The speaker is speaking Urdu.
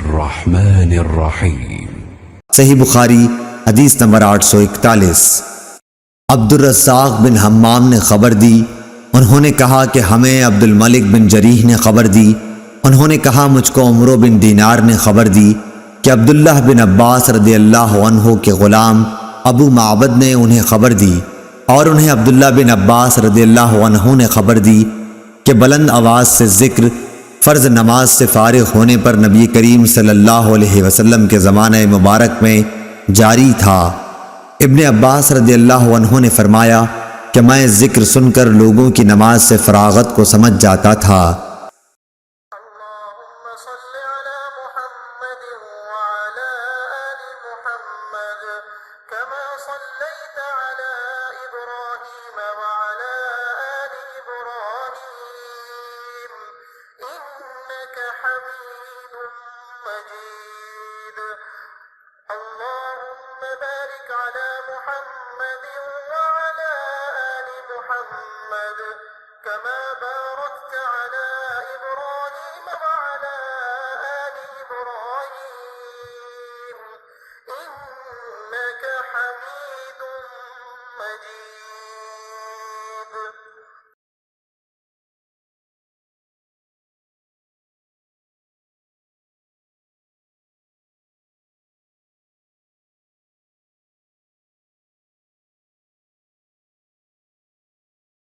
الرحمن الرحیم۔ صحیح بخاری حدیث نمبر 841۔ عبد الرزاق بن حمام نے خبر دی، انہوں نے کہا کہ ہمیں عبد الملک بن جریح نے خبر دی، انہوں نے کہا مجھ کو عمرو بن دینار نے خبر دی کہ عبداللہ بن عباس رضی اللہ عنہ کے غلام ابو معبد نے انہیں خبر دی، اور انہیں عبداللہ بن عباس رضی اللہ عنہ نے خبر دی کہ بلند آواز سے ذکر فرض نماز سے فارغ ہونے پر نبی کریم صلی اللہ علیہ وسلم کے زمانہ مبارک میں جاری تھا۔ ابن عباس رضی اللہ عنہ نے فرمایا کہ میں ذکر سن کر لوگوں کی نماز سے فراغت کو سمجھ جاتا تھا۔ اللهم صل على محمد وعلى آل محمد كما صليت على إبراهيم وعلى آل إبراهيم إنك حميد مجيد اللهم بارك على محمد وعلى آل محمد كما باركت على إبراهيم